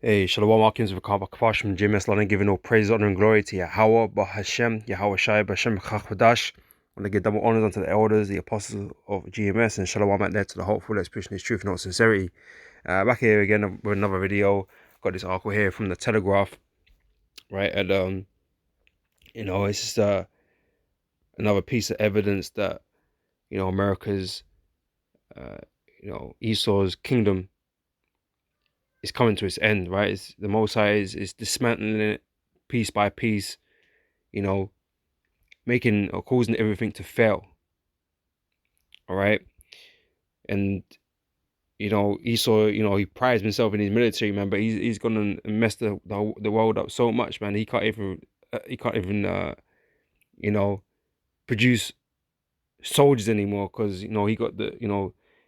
Hey, Shalom Watkins with Kabash from GMS London, giving all praise, honor, and glory to Yahweh, Bahashem, Yahweh Shai, Bashem, Chachadash. I want to give double honors unto the elders, the apostles of GMS, and Shalom out there to the hopeful that's pushing his truth and not sincerity. Back here again with another video. Got this article here from the Telegraph, right? And, it's just another piece of evidence that, America's, Esau's kingdom is coming to its end, right? The Most High is dismantling it piece by piece, you know, making or causing everything to fail. All right. And, Esau, he prides himself in his military, man, but he's gonna mess the world up so much, man. He can't even you know, produce soldiers anymore because, he got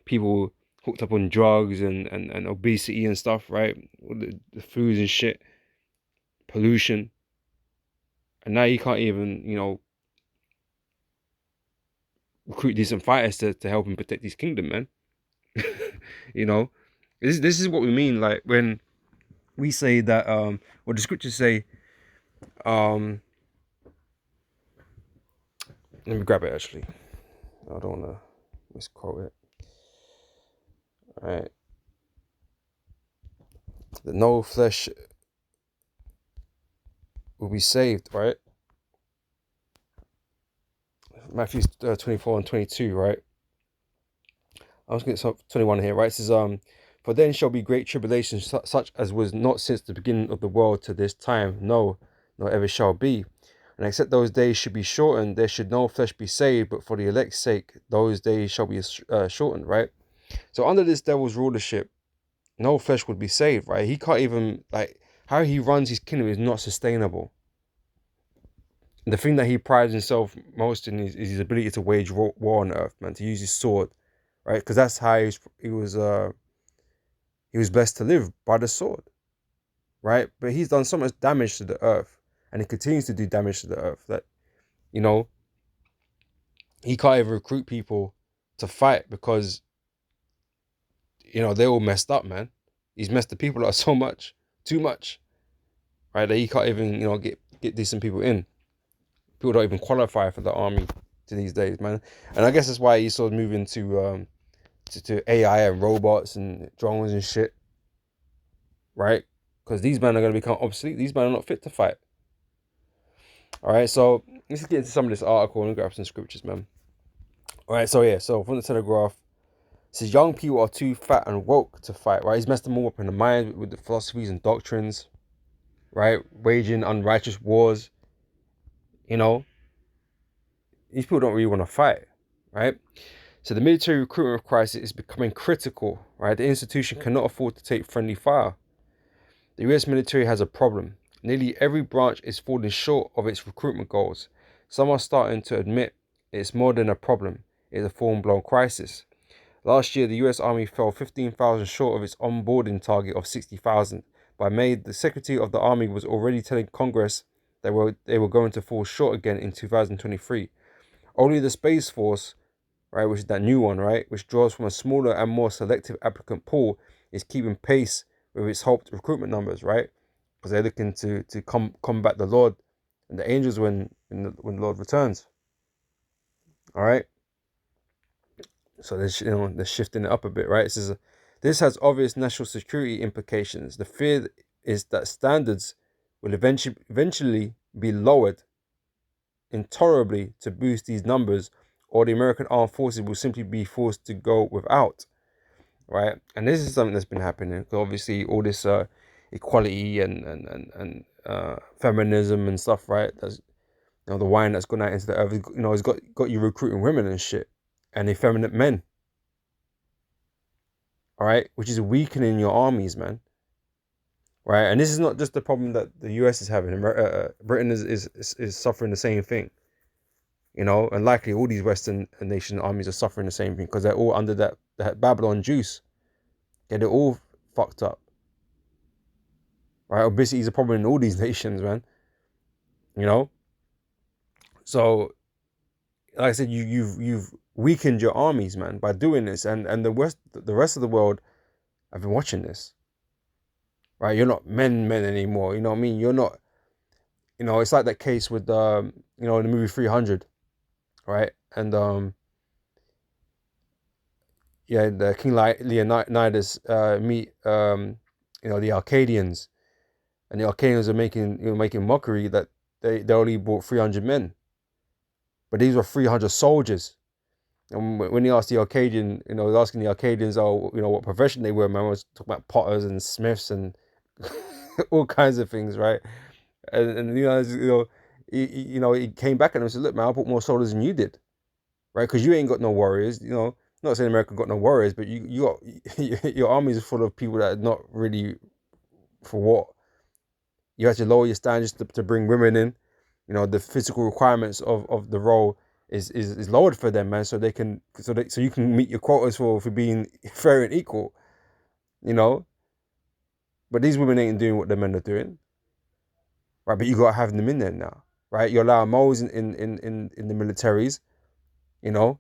people hooked up on drugs and obesity and stuff, right? The foods and shit, pollution. And now he can't even, recruit decent fighters to help him protect his kingdom, man. you know, this is what we mean, like when we say that what the scriptures say. um Let me grab it actually. I don't want to misquote it. All right, that no flesh will be saved, right? Matthew 24 and 22, right? I was going to get 21 here, right? It says, for then shall be great tribulation, such as was not since the beginning of the world to this time, no, nor ever shall be. And except those days should be shortened, there should no flesh be saved, but for the elect's sake, those days shall be shortened, right? So under this devil's rulership, no flesh would be saved, right? He can't even, like, how he runs his kingdom is not sustainable. And the thing that he prides himself most in is his ability to wage war on earth, man, to use his sword, right? Because that's how he was blessed to live, by the sword, right? But he's done so much damage to the earth, and he continues to do damage to the earth that, you know, he can't even recruit people to fight because, they're all messed up, man. He's messed the people up so much, too much, right? That he can't even, get decent people in. People don't even qualify for the army to these days, man. And I guess that's why he's sort of moving to AI and robots and drones and shit, right? Because these men are going to become obsolete. These men are not fit to fight. All right, so let's get into some of this article and grab some scriptures, man. All right, so yeah, so from the Telegraph, it says young people are too fat and woke to fight, right? He's messed them all up in the mind with the philosophies and doctrines, right? Waging unrighteous wars. These people don't really want to fight, right? So the military recruitment crisis is becoming critical, right? The institution cannot afford to take friendly fire. The US military has a problem. Nearly every branch is falling short of its recruitment goals. Some are starting to admit it's more than a problem, it's a full-blown crisis. Last year, the US Army fell 15,000 short of its onboarding target of 60,000. By May, the Secretary of the Army was already telling Congress they were going to fall short again in 2023. Only the Space Force, right, which is that new one, right, which draws from a smaller and more selective applicant pool, is keeping pace with its hoped recruitment numbers, right? Because they're looking to combat the Lord and the angels when the Lord returns. All right. So they're shifting it up a bit, right? It says this has obvious national security implications. The fear is that standards will eventually be lowered intolerably to boost these numbers, or the American armed forces will simply be forced to go without, right? And this is something that's been happening. So obviously, all this equality and feminism and stuff, right? That's the wine that's gone out into the earth. It's got you recruiting women and shit, and effeminate men. All right, which is weakening your armies, man. Right, and this is not just the problem that the US is having. Britain is suffering the same thing. And likely all these Western nation armies are suffering the same thing because they're all under that Babylon juice. Yeah, they're all fucked up. Right, obesity is a problem in all these nations, man. So like I said, you've weakened your armies, man, by doing this, and the rest of the world have been watching this. right? You're not men anymore. You know what I mean? You're not. It's like that case with in the movie 300, right? And yeah, the King Leonidas meet the Arcadians, and the Arcadians are making mockery that they only brought 300 men, but these were 300 soldiers. And when he asked the Arcadian, he was asking the Arcadians, what profession they were, man. I was talking about potters and smiths and all kinds of things, right? And he came back and said, look, man, I brought more soldiers than you did, right? Because you ain't got no warriors, Not saying America got no warriors, but you got your armies are full of people that are not really for what. You have to lower your standards to bring women in. The physical requirements of the role is lowered for them, man, so they can so you can meet your quotas for being fair and equal, you know. But these women ain't doing what the men are doing, right? But you gotta have them in there now, right? You allow moles in the militaries, you know.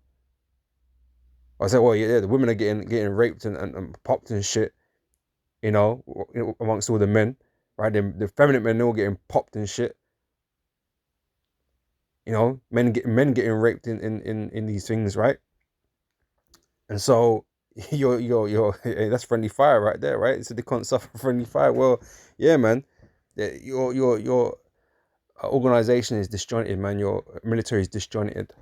I said, well, yeah, the women are getting raped and popped and shit, amongst all the men, right? The feminine men are all getting popped and shit. Men getting raped in these things, right? And so hey, that's friendly fire right there, right? So they can't suffer friendly fire. Well, yeah, man. Your organization is disjointed, man. Your military is disjointed,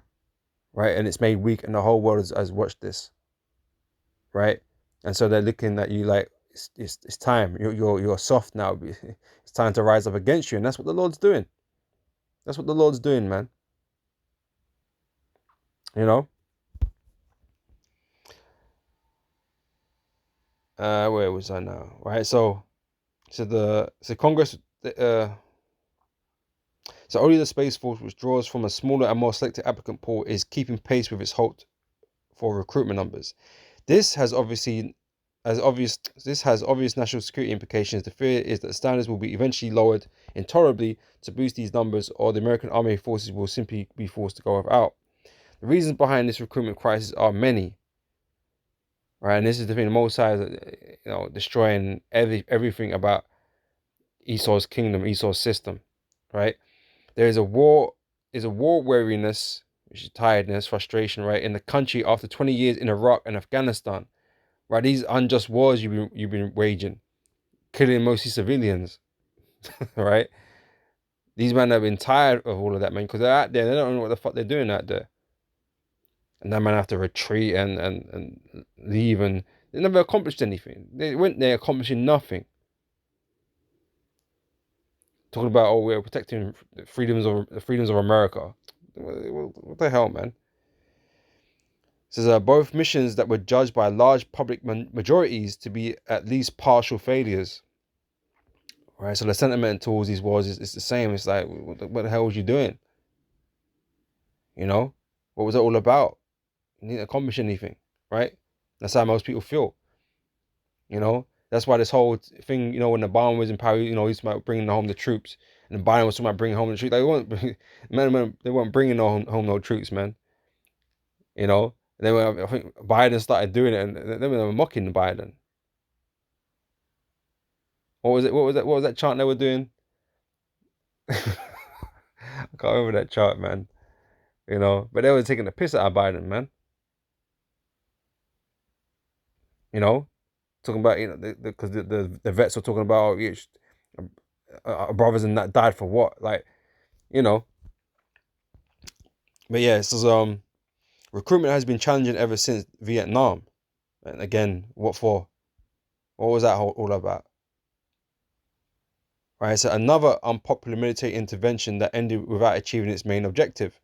right? And it's made weak, and the whole world has watched this, right? And so they're looking at you like it's time. You're soft now. It's time to rise up against you, and that's what the Lord's doing. That's what the Lord's doing, man. You know. Where was I now? Right. So Congress. So only the Space Force, which draws from a smaller and more selective applicant pool, is keeping pace with its halt for recruitment numbers. This has obvious national security implications. The fear is that standards will be eventually lowered intolerably to boost these numbers, or the American army forces will simply be forced to go without. The reasons behind this recruitment crisis are many, right? And this is the thing: the Mosai is, destroying everything about Esau's kingdom, Esau's system, right? There is a war weariness, which is tiredness, frustration, right, in the country after 20 years in Iraq and Afghanistan, right? These unjust wars you've been waging, killing mostly civilians, right? These men have been tired of all of that, man, because they're out there, they don't know what the fuck they're doing out there, and that man have to retreat and leave, and they never accomplished anything. They went there accomplishing nothing. Talking about, oh, we're protecting the freedoms of America. What the hell, man? Says both missions that were judged by large public majorities to be at least partial failures. Right, so the sentiment towards these wars is the same. It's like, what the hell was you doing? What was it all about? You didn't accomplish anything, right? That's how most people feel. That's why this whole thing, when Obama was in power, he's about bringing home the troops, and Biden was talking about bringing home the troops. They weren't, man, they weren't bringing home no troops, man. And then I think Biden started doing it, and they were mocking Biden. What was it? What was that? What was that chant they were doing? I can't remember that chant, man. But they were taking the piss out of Biden, man. Talking about because the vets were talking about our brothers and that died for what, like, you know. But yeah, so recruitment has been challenging ever since Vietnam, and again, what for? What was that all about? Right, so another unpopular military intervention that ended without achieving its main objective.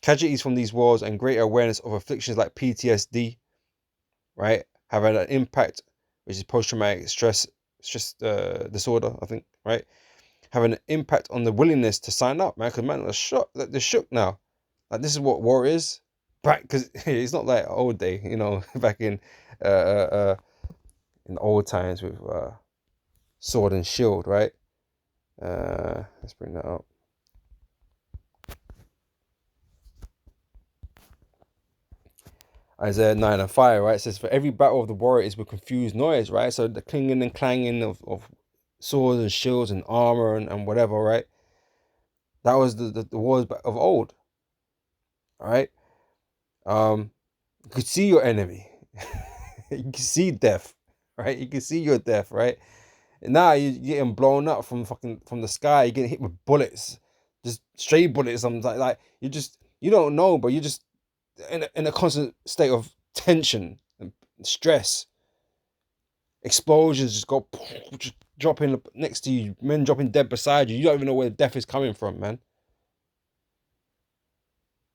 Casualties from these wars and greater awareness of afflictions like PTSD, right, have had an impact, which is post-traumatic stress disorder, I think, right, have an impact on the willingness to sign up, man. Because man, they're shook now. Like, this is what war is, right? Because it's not like old day, back in old times with sword and shield, right? Let's bring that up. Isaiah 9:5, right? It says, for every battle of the warrior is with confused noise, right? So the clinging and clanging of swords and shields and armor and whatever, right? That was the wars of old, all right? You could see your enemy. You can see death, right? You can see your death, right? And now you're getting blown up from the sky. You're getting hit with bullets, just stray bullets. Sometimes like you don't know, but you're just in a constant state of tension and stress. Explosions just go just dropping next to you, men dropping dead beside you. You don't even know where the death is coming from, man.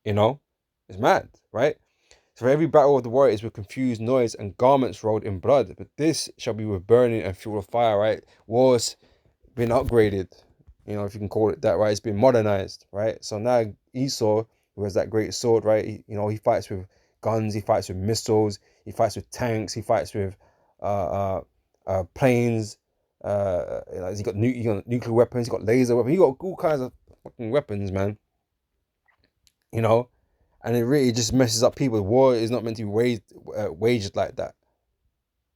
You know, it's mad, right? So for every battle of the warriors with confused noise and garments rolled in blood, but this shall be with burning and fuel of fire, right? Wars been upgraded, you know, if you can call it that, right? It's been modernized, right? So now Esau, who has that great sword, right? He fights with guns, he fights with missiles, he fights with tanks, he fights with planes. He's got nuclear weapons, he's got laser weapons, he got all kinds of fucking weapons, man. You know, and it really just messes up people. War is not meant to be waged like that,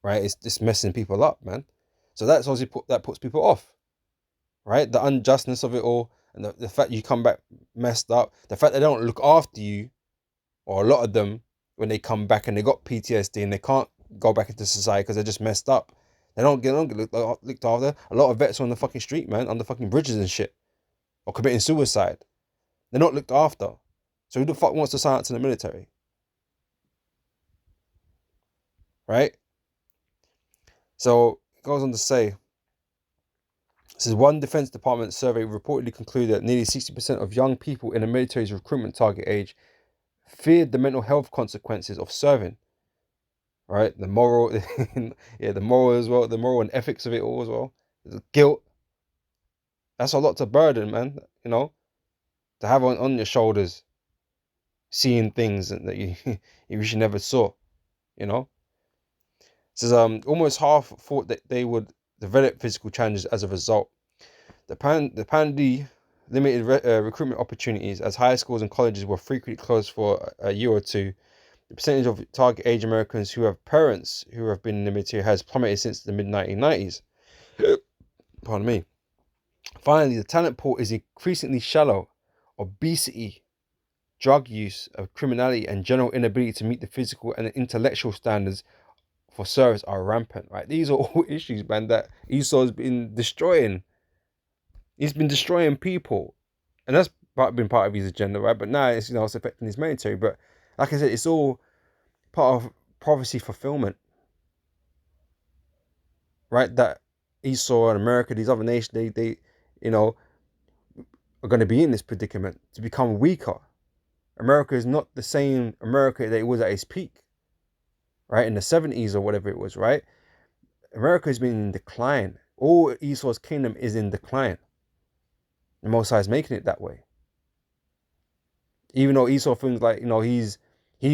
right? It's just messing people up, man. So that's obviously that puts people off, right? The unjustness of it all, and the fact you come back messed up, the fact they don't look after you, or a lot of them, when they come back and they got PTSD and they can't go back into society because they're just messed up. They don't get looked after. A lot of vets are on the fucking street, man, on the fucking bridges and shit, or committing suicide. They're not looked after. So who the fuck wants to sign up to the military? Right? So it goes on to say, this is one Defense Department survey reportedly concluded that nearly 60% of young people in the military's recruitment target age feared the mental health consequences of serving. Right? The moral, yeah, the moral as well, the moral and ethics of it all as well. The guilt. That's a lot to burden, man. You know, to have on your shoulders, seeing things that you you wish you never saw. You know, it says almost half thought that they would develop physical challenges as a result. The Pandy limited recruitment opportunities as high schools and colleges were frequently closed for a year or two. The percentage of target age Americans who have parents who have been in the military has plummeted since the mid-1990s. Pardon me. Finally, the talent pool is increasingly shallow. Obesity, drug use, criminality, and general inability to meet the physical and intellectual standards for service are rampant. Right? These are all issues, man, that Esau's been destroying. He's been destroying people, and that's been part of his agenda, right? But now it's affecting his military. But like I said, it's all part of prophecy fulfillment, right? That Esau and America, these other nations, they are going to be in this predicament to become weaker. America is not the same America that it was at its peak, right? In the 70s or whatever it was, right? America has been in decline. All Esau's kingdom is in decline. The Most High is making it that way. Even though Esau thinks like, he's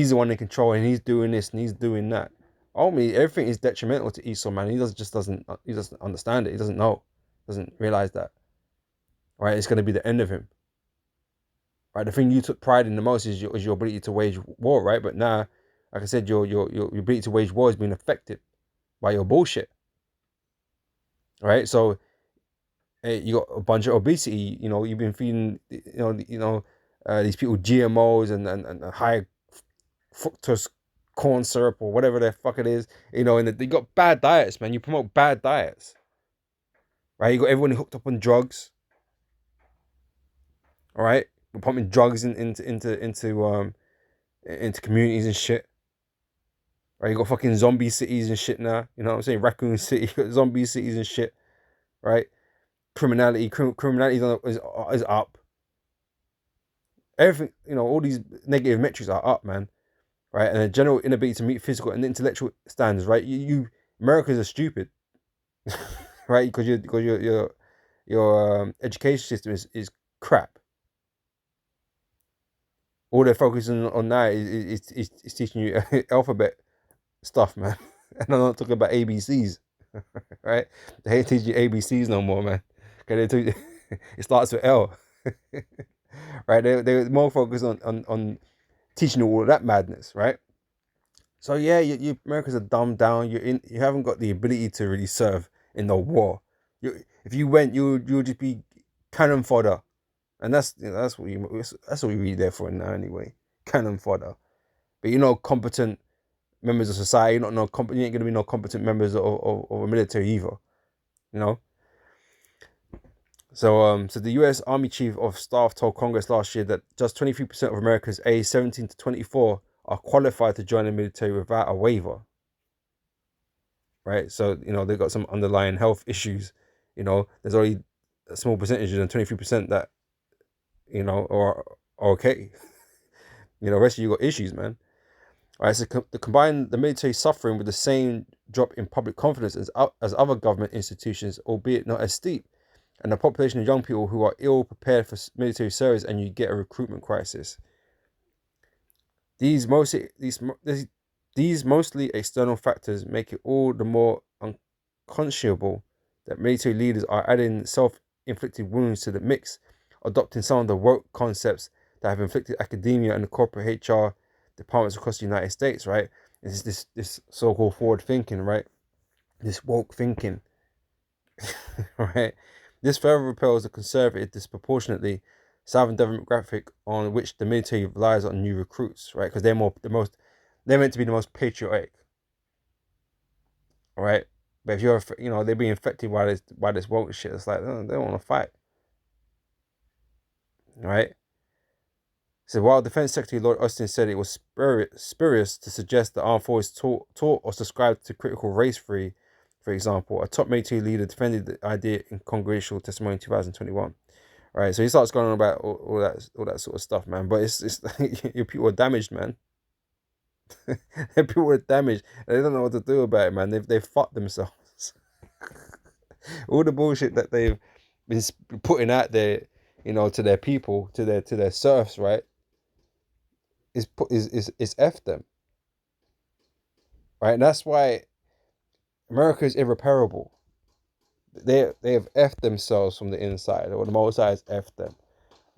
the one in control and he's doing this and he's doing that. Ultimately, everything is detrimental to Esau, man. He doesn't understand it. He doesn't know, doesn't realize that. Right? It's going to be the end of him. Right? The thing you took pride in the most is your ability to wage war, right? But now, like I said, your ability to wage war is being affected by your bullshit. Right? So you got a bunch of obesity. You've been feeding these people GMOs and high fructose corn syrup or whatever the fuck it is. And they got bad diets, man. You promote bad diets, right? You got everyone hooked up on drugs. All right, we're pumping drugs into communities and shit. Right, you got fucking zombie cities and shit now. You know what I'm saying? Raccoon City, zombie cities and shit. Right, criminality is up. Everything, all these negative metrics are up, man. Right, and a general inability to meet physical and intellectual standards. Right, Americans are stupid. Right, because your education system is crap. All they're focusing on now is teaching you alphabet stuff, man. And I'm not talking about ABCs, right? They ain't teaching you ABCs no more, man. Okay, it starts with L, right? They're more focused on teaching you all of that madness, right? So yeah, you Americans are dumbed down. You haven't got the ability to really serve in the war. If you went, you'll just be cannon fodder, and that's what you're really there for now anyway, cannon fodder. But you're not competent members of society. You're not you ain't gonna be no competent members of a military either. You know. So the U.S. Army Chief of Staff told Congress last year that just 23% of Americans aged 17 to 24 are qualified to join the military without a waiver. Right, so they've got some underlying health issues. There's only a small percentage of them, 23%, that are okay. The rest of you got issues, man. All right, so the military suffering with the same drop in public confidence as other government institutions, albeit not as steep, and a population of young people who are ill prepared for military service, and you get a recruitment crisis. These mostly external factors make it all the more unconscionable that military leaders are adding self-inflicted wounds to the mix, adopting some of the woke concepts that have inflicted academia and the corporate HR departments across the United States, right? It's this so-called forward thinking, right? This woke thinking, right? This further repels the conservative, disproportionately Southern demographic on which the military relies on new recruits, right? Because they're meant to be the most patriotic, right? But if they're being affected by this woke shit. It's like, oh, they don't want to fight, right? So while Defense Secretary Lord Austin said it was spurious to suggest the armed forces taught or subscribed to critical race theory, for example, a top military leader defended the idea in congressional testimony in 2021. Right, so he starts going on about all that sort of stuff, man. But it's your people are damaged, man. People are damaged. They don't know what to do about it, man. They've fucked themselves. All the bullshit that they've been putting out there, to their people, to their serfs, right? Is F them, right? And that's why America is irreparable. They have F'd themselves from the inside, or the Most High has F'd them,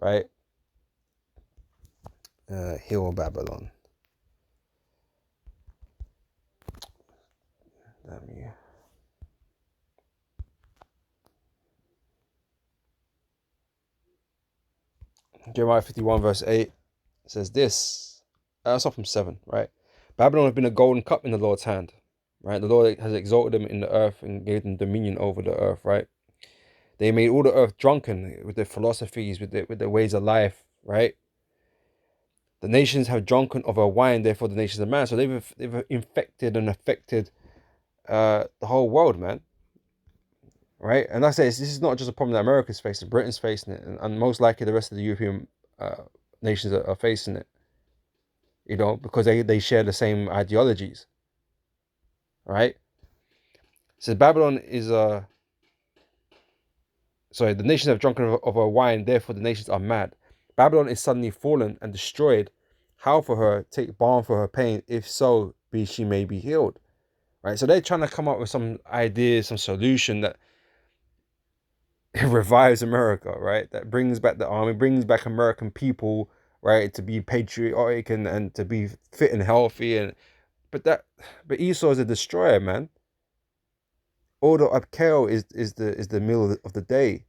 right? Heal Babylon. Damn you. Jeremiah 51 verse 8 says this. That's off from 7, right? Babylon has been a golden cup in the Lord's hand, right? The Lord has exalted them in the earth and gave them dominion over the earth, right? They made all the earth drunken with their philosophies, with their ways of life, right? The nations have drunken of her wine, therefore the nations are mad. So they've infected and affected the whole world, man. Right? And like I say, this is not just a problem that America's facing, Britain's facing it, and most likely the rest of the European nations are facing it. Because they share the same ideologies. Right? So Babylon is sorry, the nations have drunken of her wine, therefore the nations are mad. Babylon is suddenly fallen and destroyed. How for her take balm for her pain, if so be she may be healed. Right? So they're trying to come up with some idea, some solution that revives America, right? That brings back the army, brings back American people, right? To be patriotic and to be fit and healthy. But Esau is a destroyer, man. Order of Kale is the meal of the day,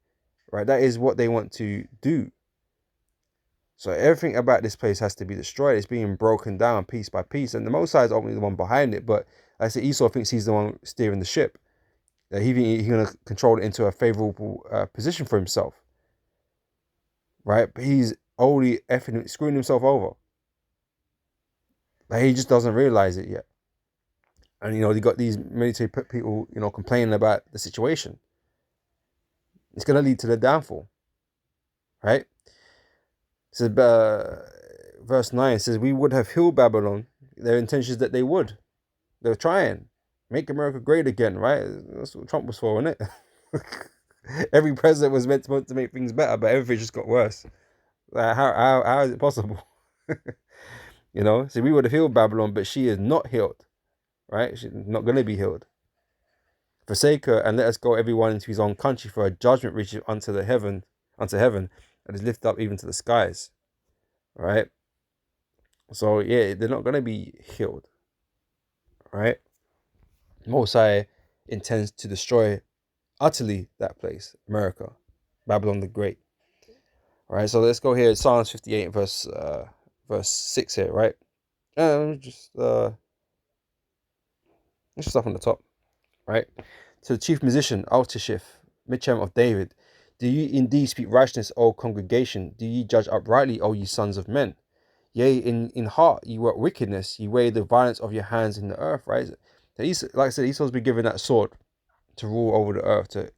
right? That is what they want to do. So everything about this place has to be destroyed. It's being broken down piece by piece, and the Most High is only the one behind it. But I say Esau thinks he's the one steering the ship. That he's gonna control it into a favorable position for himself, right? But he's only screwing himself over. Like, he just doesn't realize it yet. And you got these military people, complaining about the situation. It's gonna lead to the downfall, right? So verse 9 says, "We would have healed Babylon." Their intentions that they would. They're trying make America great again, right? That's what Trump was for, isn't it? Every president was meant to make things better, but everything just got worse. Like, how is it possible? So we would have healed Babylon, but she is not healed, right? She's not going to be healed. Forsake her and let us go everyone into his own country, for a judgment reaches unto heaven, and is lifted up even to the skies, right? So yeah, they're not going to be healed, right? Most High intends to destroy utterly that place, America, Babylon the Great. All right, so let's go here. Psalms 58, verse 6 here, right? Just up on the top, right? To the chief musician, Altashif, Michem of David, do you indeed speak righteousness, O congregation? Do ye judge uprightly, O ye sons of men? Yea, in heart ye work wickedness, ye weigh the violence of your hands in the earth, right? So like I said, Esau's been given that sword to rule over the earth, to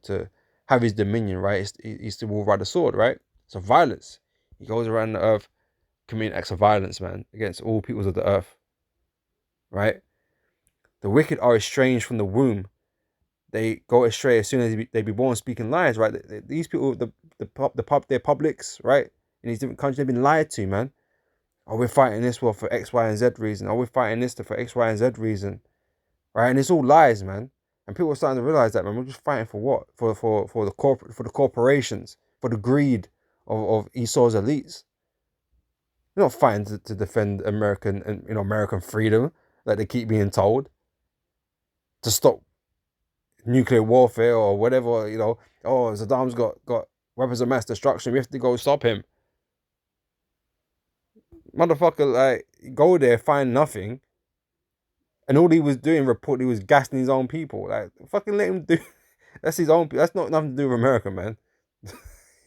to have his dominion, right? He's to rule by the sword, right? So violence. He goes around the earth committing acts of violence, man, against all peoples of the earth, right? The wicked are estranged from the womb. They go astray as soon as they be born, speaking lies, right? These people, their publics, right? In these different countries, they've been lied to, man. Oh, we're fighting this war for X, Y, and Z reason. Oh, we're fighting this for X, Y, and Z reason, right? And it's all lies, man. And people are starting to realize that, man. We're just fighting for what? For the corporations, for the greed of Esau's elites. We're not fighting to defend American and American freedom, like they keep being told, to stop nuclear warfare or whatever. Oh, Saddam's got weapons of mass destruction. We have to go stop him. Motherfucker, like, go there, find nothing, and all he was doing, he was gassing his own people. Like, fucking let him do. That's his own. That's not nothing to do with America, man.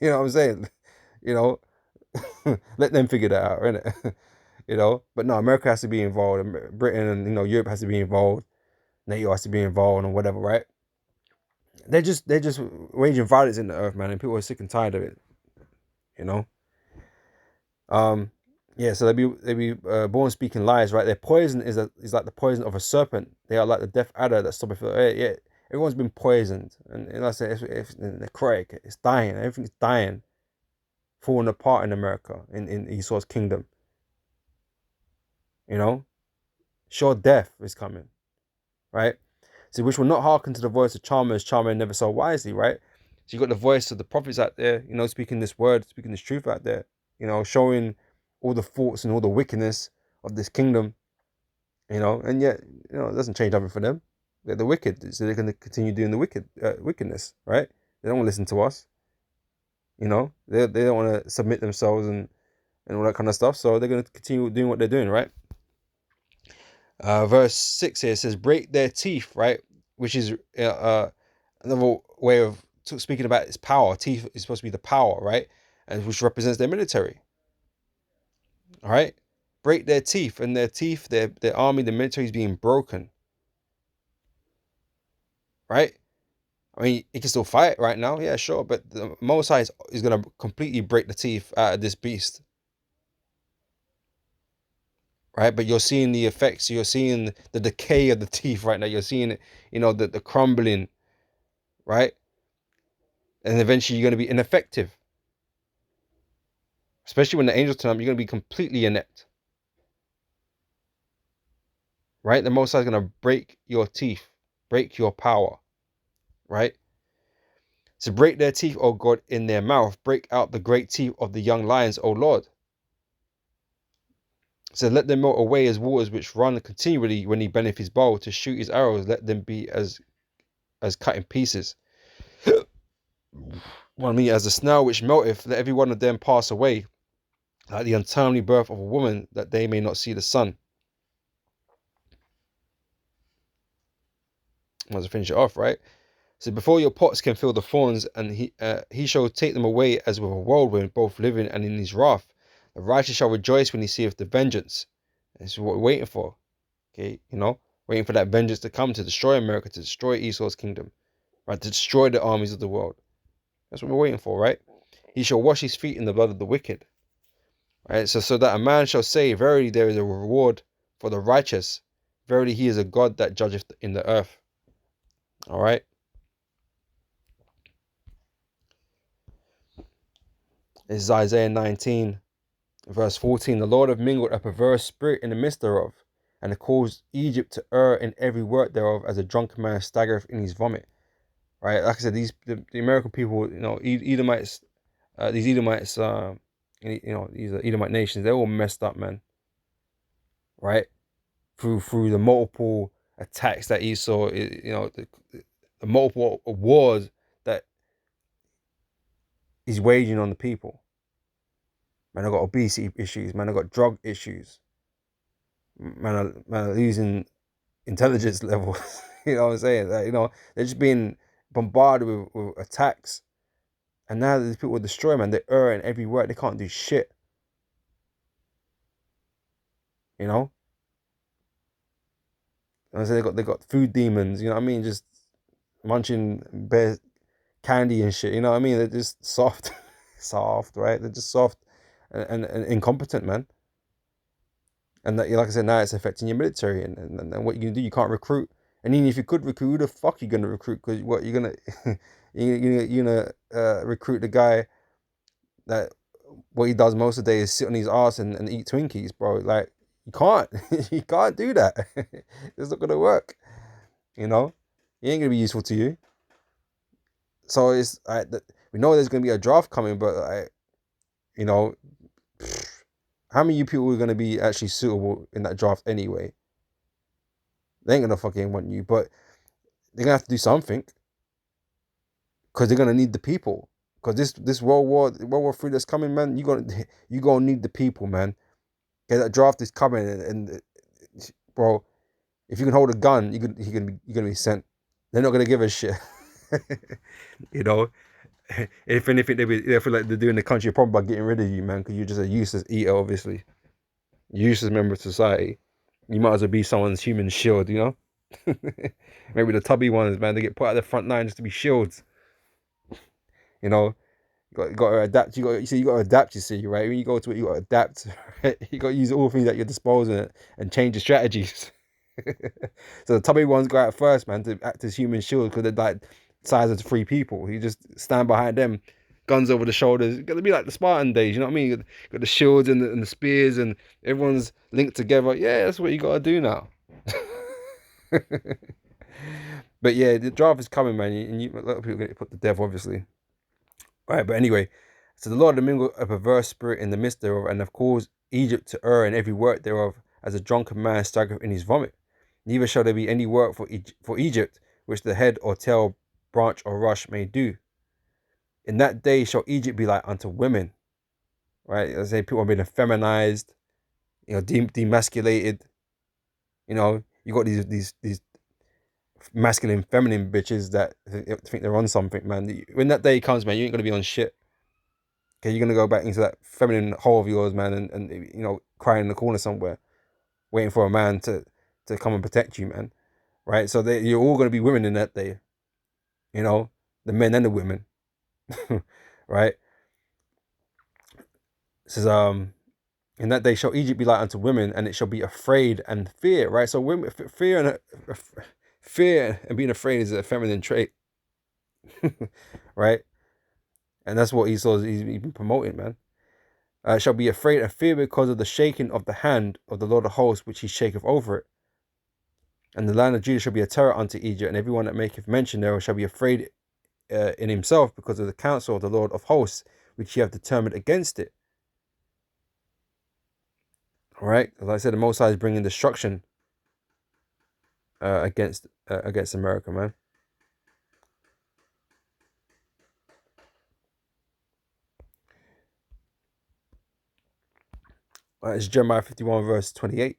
You know what I'm saying? You know, let them figure that out, innit? But no, America has to be involved. Britain and Europe has to be involved. NATO has to be involved and whatever, right? They're just waging violence in the earth, man, and people are sick and tired of it. You know. Yeah, so they be born speaking lies, right? Their poison is like the poison of a serpent. They are like the deaf adder that stoppeth the air. Yeah, everyone's been poisoned, and like I said, if the crack, it's dying. Everything's dying, falling apart in America, in Esau's kingdom. Sure death is coming, right? So which will not hearken to the voice of charmers, charmer never so wisely, right? So you got the voice of the prophets out there, speaking this word, speaking this truth out there, showing all the faults and all the wickedness of this kingdom, and yet, it doesn't change nothing for them. They're the wicked, so they're going to continue doing the wickedness, right? They don't want to listen to us, they don't want to submit themselves and all that kind of stuff, so they're going to continue doing what they're doing, right? Verse 6 here says, break their teeth, right? Which is another way of speaking about its power. Teeth is supposed to be the power, right? And which represents their military. All right? Break their teeth, and their army, the military is being broken. Right? I mean, it can still fight right now, yeah, sure, but the Most High is going to completely break the teeth out of this beast. Right? But you're seeing the effects, you're seeing the decay of the teeth right now, you're seeing it, the crumbling, right? And eventually you're going to be ineffective. Especially when the angels turn up, you're going to be completely inept. Right? The Most High is going to break your teeth, break your power. Right? So break their teeth, O God, in their mouth. Break out the great teeth of the young lions, O Lord. So let them melt away as waters which run continually when he bendeth his bow to shoot his arrows. Let them be as cut in pieces. As the snow which melteth, let every one of them pass away, like the untimely birth of a woman, that they may not see the sun. Let's finish it off, right? So before your pots can fill the thorns, and he shall take them away as with a whirlwind, both living and in his wrath. The righteous shall rejoice when he seeth the vengeance. This is what we're waiting for. Okay, waiting for that vengeance to come, to destroy America, to destroy Esau's kingdom, right? To destroy the armies of the world. That's what we're waiting for, right? He shall wash his feet in the blood of the wicked. Right? So that a man shall say, verily there is a reward for the righteous. Verily he is a God that judgeth in the earth. All right. This is Isaiah 19, verse 14. The Lord hath mingled a perverse spirit in the midst thereof, and hath caused Egypt to err in every work thereof, as a drunken man staggereth in his vomit. Right? Like I said, the American people, Edomites, these Edomites, these Edomite nations, they're all messed up, man. Right? Through the multiple attacks that Esau, the multiple wars that he's waging on the people. Man, I got obesity issues. Man, I got drug issues. Man, are losing intelligence levels. You know what I'm saying? Like, they're just being bombarded with attacks. And now these people are destroyed, man. They're erring every word. They can't do shit. You know? And I say they got food demons. You know what I mean? Just munching bear candy and shit. You know what I mean? They're just soft, soft, right? They're just soft and incompetent, man. And that, like I said, now it's affecting your military and what you can do. You can't recruit. And even if you could recruit, who the fuck are you gonna recruit? Because what you're gonna you're gonna recruit the guy that what he does most of the day is sit on his ass and eat Twinkies, bro. Like you can't you can't do that. It's not gonna work. You know, he ain't gonna be useful to you. So it's like we know there's gonna be a draft coming, but like, you know, how many of you people are gonna be actually suitable in that draft anyway? They ain't gonna fucking want you, but they're gonna have to do something because they're gonna need the people. Because this World War III that's coming, man, you gonna need the people, man. Okay, that draft is coming, and bro, if you can hold a gun, you're gonna be sent. They're not gonna give a shit. You know, if anything, they feel like they're doing the country a problem by getting rid of you, man, because you're just a useless eater, obviously, useless member of society. You might as well be someone's human shield, you know. Maybe the tubby ones, man, they get put at the front line just to be shields. You know, you got to adapt. You got to adapt. You see, right? When you go to it, you got to adapt. Right? You got to use all things at your disposal and change the strategies. So the tubby ones go out first, man, to act as human shields because they're like size of 3 people. You just stand behind them, guns over the shoulders. It's gonna be like the Spartan days, you know what I mean? You got the shields and the spears, and everyone's linked together. Yeah, that's what you got to do now. But yeah, the draft is coming, man, and a lot of people get put to death, obviously. All right, but anyway, so the Lord mingled a perverse spirit in the midst thereof, and have caused Egypt to err in every work thereof, as a drunken man staggereth in his vomit. Neither shall there be any work for Egypt, which the head or tail, branch or rush may do. In that day shall Egypt be like unto women, right? I say people are being feminized, demasculated. You got these masculine, feminine bitches that think they're on something, man. When that day comes, man, you ain't gonna be on shit. Okay, you're gonna go back into that feminine hole of yours, man, and crying in the corner somewhere, waiting for a man to come and protect you, man. Right? So you're all gonna be women in that day. The men and the women. Right? It says, in that day shall Egypt be like unto women, and it shall be afraid and fear. Right? So women, fear and being afraid is a feminine trait. Right? And that's what he's been promoting, man. Shall be afraid and fear because of the shaking of the hand of the Lord of hosts, which he shaketh over it. And the land of Judah shall be a terror unto Egypt, and everyone that maketh mention thereof shall be afraid in himself because of the counsel of the Lord of hosts, which he hath determined against it. All right, as I said, the Most High is bringing destruction against America, man. It's Jeremiah 51 verse 28. It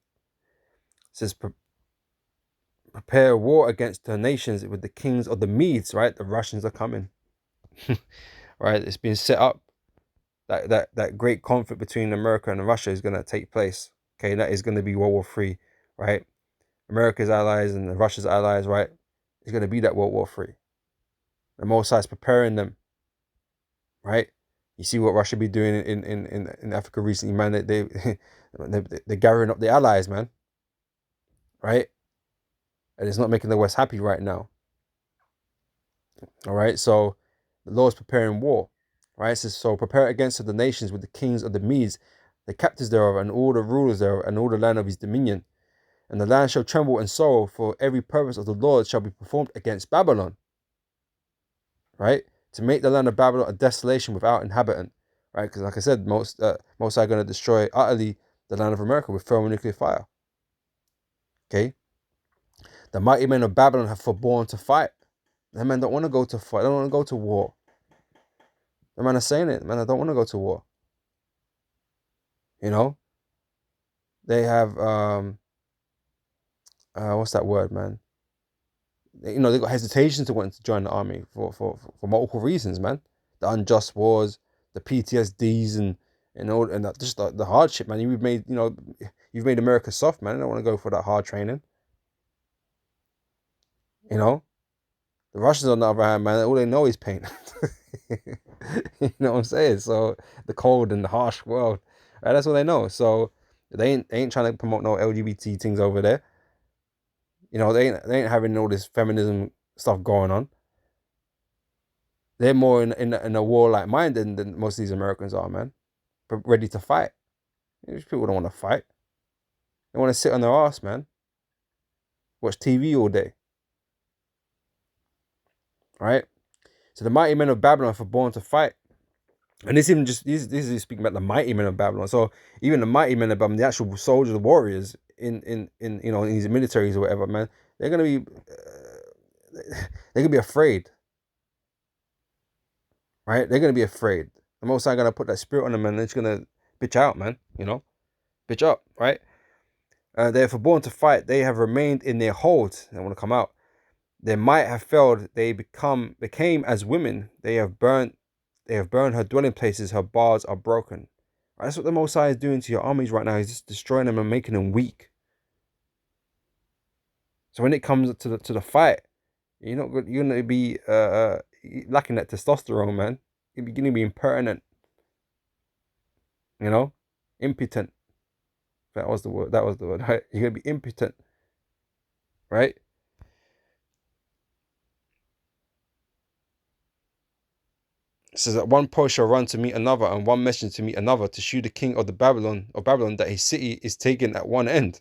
says, prepare war against the nations with the kings of the Medes. Right, the Russians are coming. Right, it's been set up. That great conflict between America and Russia is going to take place. Okay, that is going to be World War III, right? America's allies and Russia's allies, right? It's going to be that World War III. The Most High is preparing them, right? You see what Russia be doing in Africa recently, man. They're gathering up the allies, man, right? And it's not making the West happy right now. All right, so the Lord is preparing war, right? It says, so prepare against the nations with the kings of the Medes, the captives thereof, and all the rulers thereof, and all the land of his dominion. And the land shall tremble and sorrow, for every purpose of the Lord shall be performed against Babylon. Right? To make the land of Babylon a desolation without inhabitant. Right? Because like I said, most are going to destroy utterly the land of America with thermonuclear fire. Okay? The mighty men of Babylon have forborne to fight. That man don't want to go to fight. They don't want to go to war. The man is saying it. Man, I don't want to go to war. You know, they have what's that word, man? You know, they got hesitations to want to join the army for multiple reasons, man. The unjust wars, the PTSDs, and all, and just the hardship, man. You've made America soft, man. I don't want to go for that hard training. You know, the Russians on the other hand, man, all they know is pain. You know what I'm saying? So the cold and the harsh world, right? That's all they know. So they ain't trying to promote no LGBT things over there. You know, they ain't having all this feminism stuff going on. They're more in a warlike mind than most of these Americans are, man. But ready to fight. These people don't want to fight. They want to sit on their ass, man. Watch TV all day. Right? So the mighty men of Babylon were born to fight. And this is speaking about the mighty men of Babylon. So even the mighty men of Babylon, the actual soldiers, the warriors in these militaries or whatever, man, they're gonna be afraid, right? They're gonna be afraid. The Most High gonna put that spirit on them, and they're just gonna bitch out, man. You know, bitch up, right? Therefore, born to fight, they have remained in their holds. They want to come out. They might have failed. They became as women. They have burned her dwelling places. Her bars are broken. Right? That's what the Most High is doing to your armies right now. He's just destroying them and making them weak. So when it comes to the fight, you're gonna be lacking that testosterone, man. You're gonna be impertinent. You know, impotent. That was the word. That was the word. Right? You're gonna be impotent, right? It says that one post shall run to meet another, and one messenger to meet another, to shew the king of Babylon that his city is taken at one end,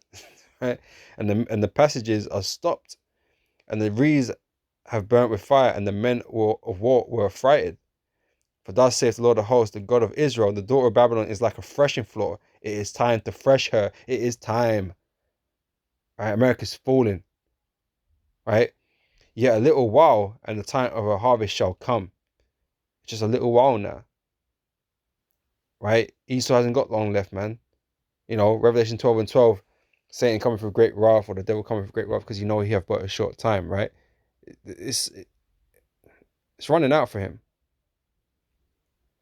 right? And the passages are stopped, and the reeds have burnt with fire, and the men of war were affrighted. For thus saith the Lord of hosts, the God of Israel, the daughter of Babylon is like a threshing floor. It is time to thresh her. It is time. Right? America's falling. Right? Yet a little while, and the time of her harvest shall come. It's just a little while now. Right? Esau hasn't got long left, man. You know, Revelation 12 and 12, Satan coming for great wrath, or the devil coming for great wrath, because he have but a short time, right? It's running out for him.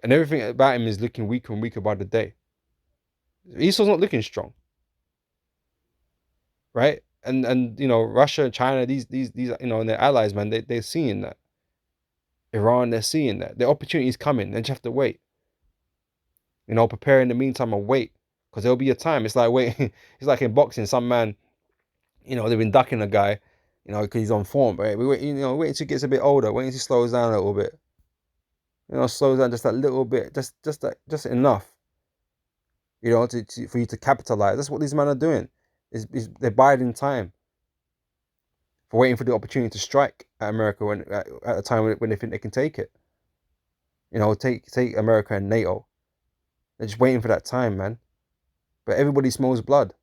And everything about him is looking weaker and weaker by the day. Esau's not looking strong. Right? And Russia, China, these and their allies, man, they're seeing that. Iran, they're seeing that. The opportunity is coming. They just have to wait. Prepare in the meantime and wait. Because there'll be a time. It's like waiting. It's like in boxing, some man, they've been ducking a guy, because he's on form. Right? We wait, wait until he gets a bit older, wait until he slows down a little bit. Slows down just a little bit, just enough. For you to capitalize. That's what these men are doing. They're biding time. For waiting for the opportunity to strike at America at a time when they think they can take it. Take America and NATO. They're just waiting for that time, man. But everybody smells blood.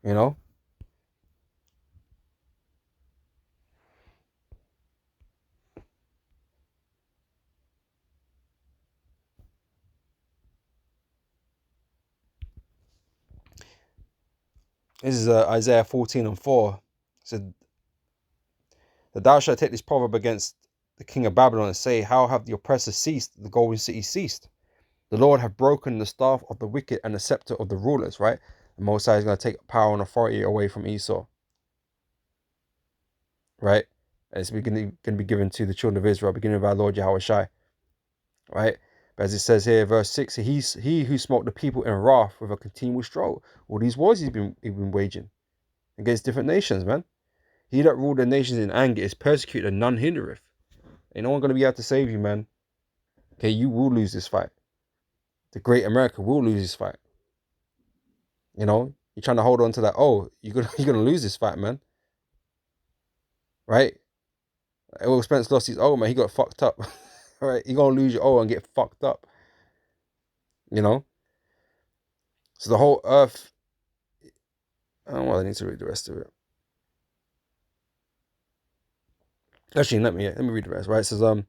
You know? This is Isaiah 14 and 4. It said, that thou shalt take this proverb against the king of Babylon and say, how have the oppressors ceased, the golden city ceased? The Lord have broken the staff of the wicked and the scepter of the rulers, right? The Most High is going to take power and authority away from Esau. Right? And it's going to be given to the children of Israel, beginning of our Lord Yahweh Shai. Right? But as it says here, verse 6, he who smote the people in wrath with a continual stroke. All these wars he's been waging against different nations, man. He that ruled the nations in anger is persecuted, and none hindereth. Ain't no one going to be able to save you, man. Okay, you will lose this fight. The great America will lose this fight. You're trying to hold on to that. Oh, you're gonna lose this fight, man. Right? Will Spence lost his O, man. He got fucked up. Right? You're gonna lose your O and get fucked up. So the whole earth. I don't know. I need to read the rest of it. Actually, let me read the rest. Right, it says the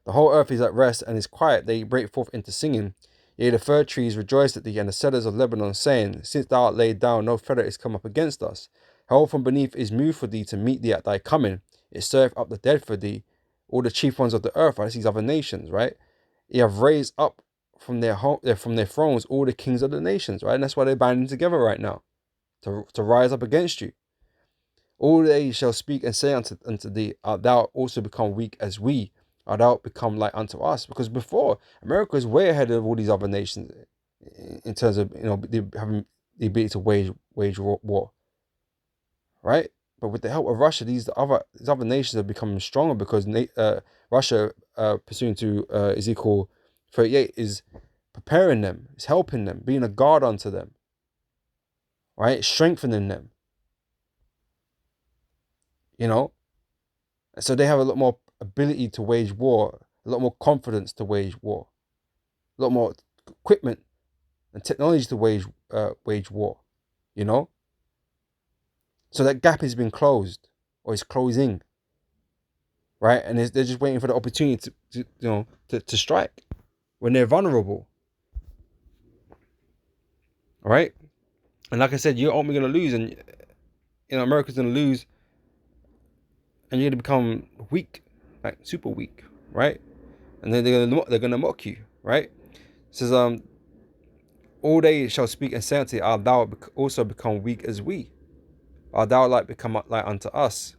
whole earth is at rest and is quiet. They break forth into singing. Yea, the fir trees rejoice at thee, and the cedars of Lebanon, saying, Since thou art laid down, no feather is come up against us. Hell from beneath is moved for thee to meet thee at thy coming. It serveth up the dead for thee, all the chief ones of the earth. Right, it's these other nations. Right, ye have raised up from their home, from their thrones, all the kings of the nations. Right, and that's why they're banding together right now to rise up against you. All they shall speak and say unto thee, art thou also become weak as we? Art thou become like unto us? Because before, America is way ahead of all these other nations in terms of having the ability to wage war, right? But with the help of Russia, these other nations are becoming stronger because Russia, pursuant to Ezekiel 38, is preparing them, is helping them, being a guard unto them, right? Strengthening them, you know. So they have a lot more ability to wage war, a lot more confidence to wage war, a lot more equipment and technology to wage war, you know. So that gap has been closed or is closing, right? And they're just waiting for the opportunity to strike when they're vulnerable, all right? And like I said, you're only going to lose, and America's going to lose, and you're going to become weak, like super weak, right? And then they're gonna mock you, right? It says all they shall speak and say unto thee, art thou also become weak as we? Art thou like become like unto us?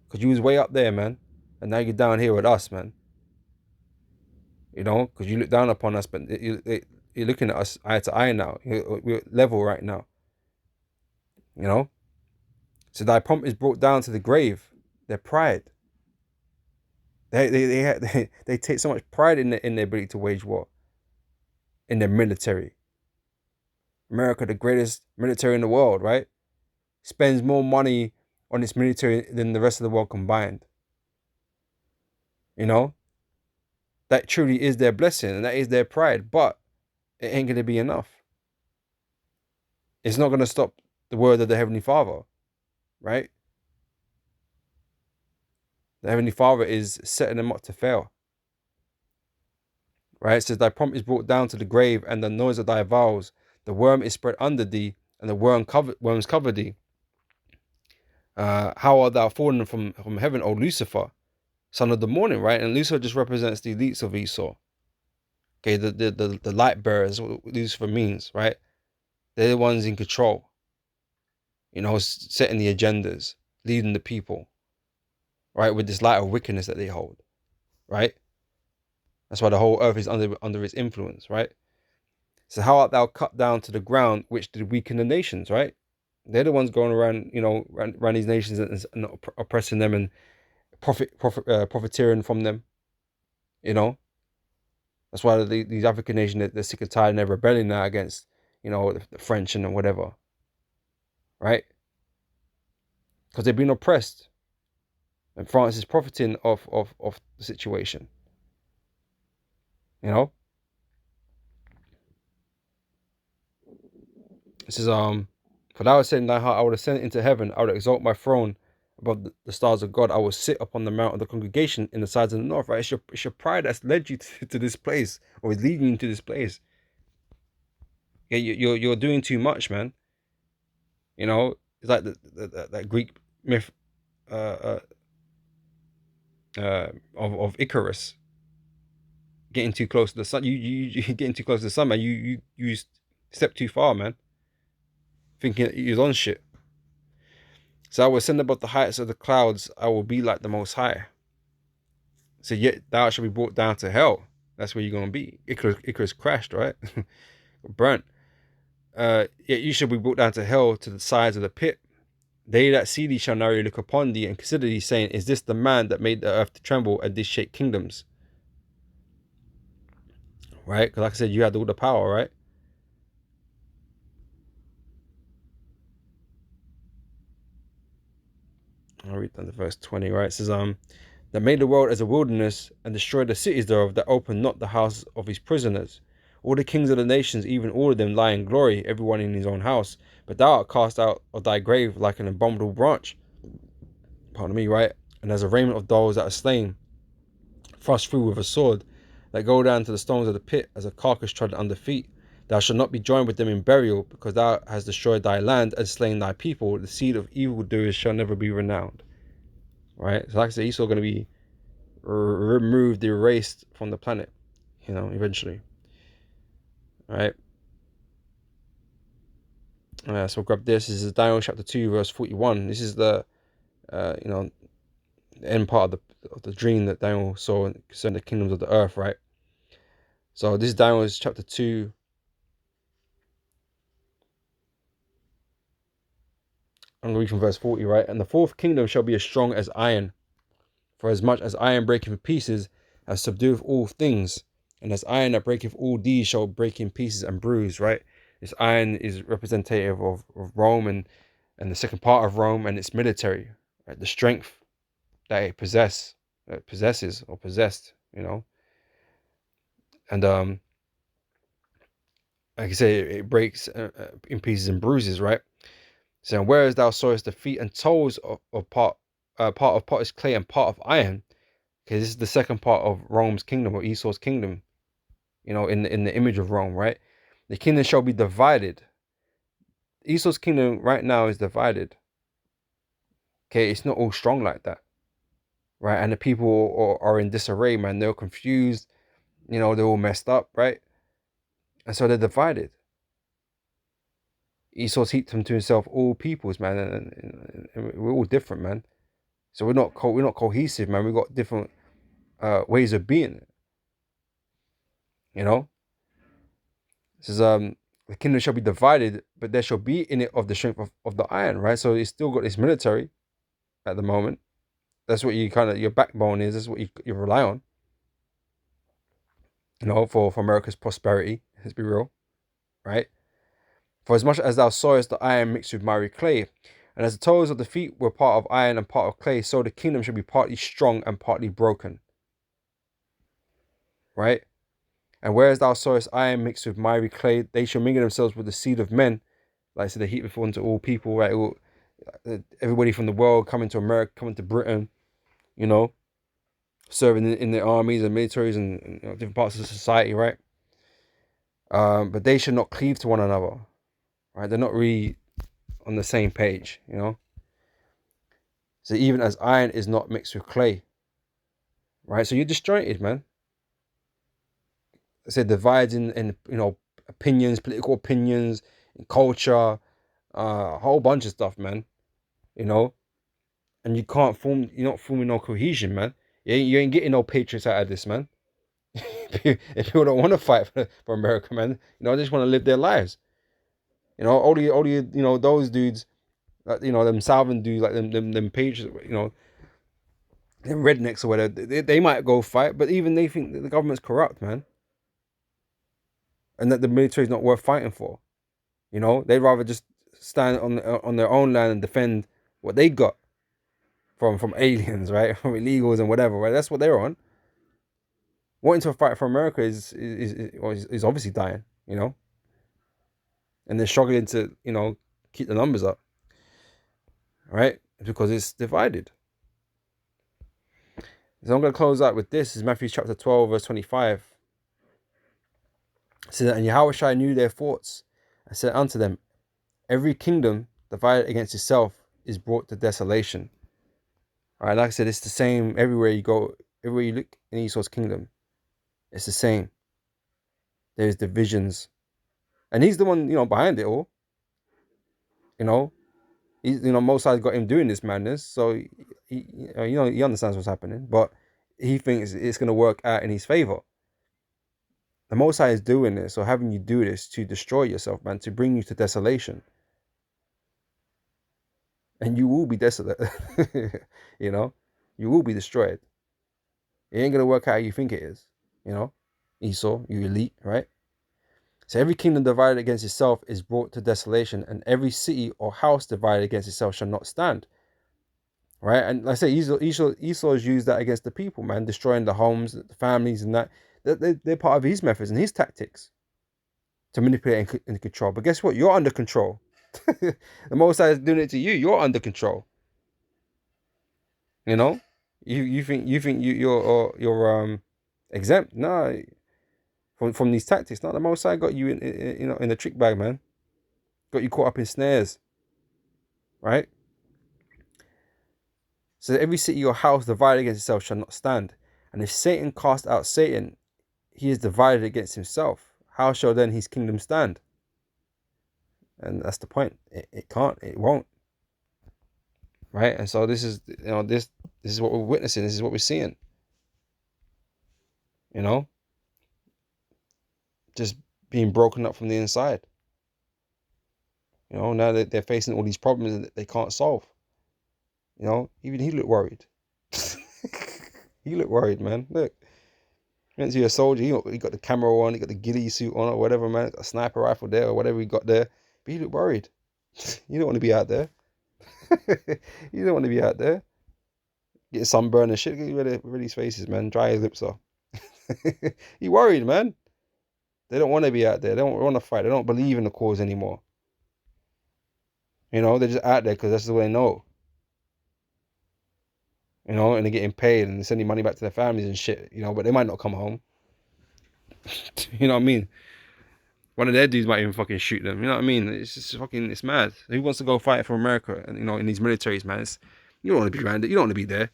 Because you was way up there, man, and now you're down here with us, man. You know, because you look down upon us, but you're looking at us eye to eye now. We're level right now. You know, so thy pomp is brought down to the grave. Their pride. They take so much pride in their ability to wage war, in their military. America, the greatest military in the world, right? Spends more money on its military than the rest of the world combined. You know, that truly is their blessing and that is their pride, but it ain't going to be enough. It's not going to stop the word of the Heavenly Father, right? The Heavenly Father is setting them up to fail, right? It says, thy pomp is brought down to the grave, and the noise of thy vows. The worm is spread under thee, and the worms cover thee. How art thou fallen from heaven, O Lucifer, son of the morning, right? And Lucifer just represents the elites of Esau. Okay, the light bearers, what Lucifer means, right? They're the ones in control, setting the agendas, leading the people, right? With this light of wickedness that they hold, right? That's why the whole earth is under its influence, right? So how art thou cut down to the ground, which did weaken the nations, right? They're the ones going around, around these nations and oppressing them and profiteering from them, you know. That's why these African nations, they're sick and tired and they're rebelling now against, the French and whatever, right? Because they've been oppressed, and France is profiting of the situation, you know. This is for thou hast said in thy heart, I would ascend into heaven, I would exalt my throne above the stars of God. I will sit upon the mount of the congregation in the sides of the north. Right, it's your pride that's led you to this place, or is leading you to this place. Yeah, you're doing too much, man. You know, it's like that Greek myth uh, of Icarus getting too close to the sun. You getting too close to the sun, man. You step too far, man. Thinking you're on shit. So I will ascend above the heights of the clouds. I will be like the Most High. So yet thou shalt be brought down to hell. That's where you're gonna be. Icarus crashed, right? Burnt. Yet you shall be brought down to hell, to the sides of the pit. They that see thee shall narrowly look upon thee and consider thee, saying, is this the man that made the earth to tremble and did shake kingdoms? Right? Because like I said, you had all the power, right? I'll read down to verse 20, right? It says, that made the world as a wilderness and destroyed the cities thereof, that opened not the house of his prisoners. All the kings of the nations, even all of them, lie in glory, everyone in his own house. But thou art cast out of thy grave like an abominable branch. Pardon me, right? and as a raiment of those that are slain, thrust through with a sword, that go down to the stones of the pit, as a carcass trodden under feet. Thou shalt not be joined with them in burial, because thou hast destroyed thy land and slain thy people. The seed of evildoers shall never be renowned. Right? So like I said, Esau going to be removed, erased from the planet, eventually. Right? So we'll grab this. This is Daniel chapter 2, verse 41. This is the, the end part of the dream that Daniel saw concerning the kingdoms of the earth, right? So this is Daniel chapter 2. I'm going to read from verse 40, right? And the fourth kingdom shall be as strong as iron, for as much as iron breaketh in pieces, as subdueth all things, and as iron that breaketh all these shall break in pieces and bruise, right? This iron is representative of Rome and the second part of Rome and its military, right? The strength that it possesses or possessed, and like I say, it breaks in pieces and bruises, right? So whereas thou sawest the feet and toes of part of potter's clay and part of iron, okay, this is the second part of Rome's kingdom or Esau's kingdom, in the image of Rome, right? The kingdom shall be divided. Esau's kingdom right now is divided. Okay, it's not all strong like that, right? And the people are in disarray, man. They're confused, they're all messed up, right? And so they're divided. Esau's heaped them to himself all peoples, man, and we're all different, man. So we're not cohesive, man. We've got different ways of being, It says the kingdom shall be divided, but there shall be in it of the strength of the iron, right? So it's still got its military at the moment. That's what your backbone is. That's what you rely on, for America's prosperity. Let's be real, right? For as much as thou sawest the iron mixed with miry clay, and as the toes of the feet were part of iron and part of clay, so the kingdom shall be partly strong and partly broken, right? And whereas thou sawest iron mixed with miry clay, they shall mingle themselves with the seed of men. Like I said, the heat before unto all people, right? Everybody from the world coming to America, coming to Britain, serving in the armies and militaries and different parts of the society, right? But they should not cleave to one another, right? They're not really on the same page, So even as iron is not mixed with clay, right? So you're disjointed, man. I said divides in opinions, political opinions, culture, a whole bunch of stuff, man. And you're not forming no cohesion, man. You ain't getting no patriots out of this, man. If people don't want to fight for America, man, they just want to live their lives. All the those dudes, like, them Southern dudes, like them patriots, them rednecks or whatever, they might go fight, but even they think that the government's corrupt, man, and that the military's not worth fighting for. They'd rather just stand on their own land and defend what they got from aliens, right? From illegals and whatever, right? That's what they're on. Wanting to fight for America is obviously dying, and they're struggling to, keep the numbers up, right? Because it's divided. So I'm going to close out with this. This is Matthew chapter 12, verse 25. It says, and Yahushua knew their thoughts, and said unto them, every kingdom divided against itself is brought to desolation. All right, like I said, it's the same everywhere you go, everywhere you look in Esau's kingdom. It's the same. There's divisions. And he's the one, behind it all. He's, Mosai's got him doing this madness. So, he understands what's happening. But he thinks it's going to work out in his favor. The Mosai is doing this, or having you do this to destroy yourself, man, to bring you to desolation. And you will be desolate. You will be destroyed. It ain't going to work out how you think it is. Esau, you elite, right? So every kingdom divided against itself is brought to desolation, and every city or house divided against itself shall not stand. Right? And like I say, Esau's used that against the people, man, destroying the homes, the families, and that. They're part of his methods and his tactics to manipulate and control. But guess what? You're under control. The Most High is doing it to you. You're under control. you're exempt? No, from these tactics. Not the Most High got you in the trick bag, man. Got you caught up in snares, right? So every city or house divided against itself shall not stand. And if Satan cast out Satan, he is divided against himself. How shall then his kingdom stand? And that's the point. It can't. It won't. Right. And so this is this is what we're witnessing. This is what we're seeing. Just being broken up from the inside. Now that they're facing all these problems that they can't solve. Even he looked worried. He looked worried, man. Look. Meant to be a soldier. He got the camera on, he got the ghillie suit on or whatever, man. Got a sniper rifle there or whatever he got there. But he looked worried. You don't want to be out there. You don't want to be out there. Get sunburn and shit. Get rid of his faces, man. Dry his lips off. He worried, man. They don't want to be out there. They don't want to fight. They don't believe in the cause anymore. They're just out there because that's the way they know. And they're getting paid and they're sending money back to their families and shit, but they might not come home. You know what I mean? One of their dudes might even fucking shoot them. You know what I mean? It's just fucking, it's mad. Who wants to go fight for America? And in these militaries, man, you don't want to be around it. You don't want to be there.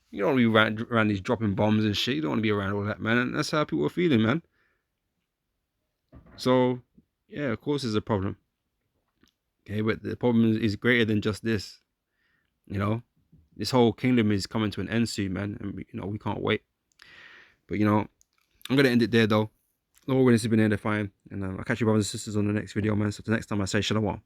You don't want to be around these dropping bombs and shit. You don't want to be around all that, man. And that's how people are feeling, man. So, yeah, of course, there's a problem. Okay, but the problem is greater than just this. This whole kingdom is coming to an end soon, man, and we can't wait. But I'm gonna end it there, though. Lord, this has been edifying, and I'll catch you brothers and sisters on the next video, man. So the next time I say shalom.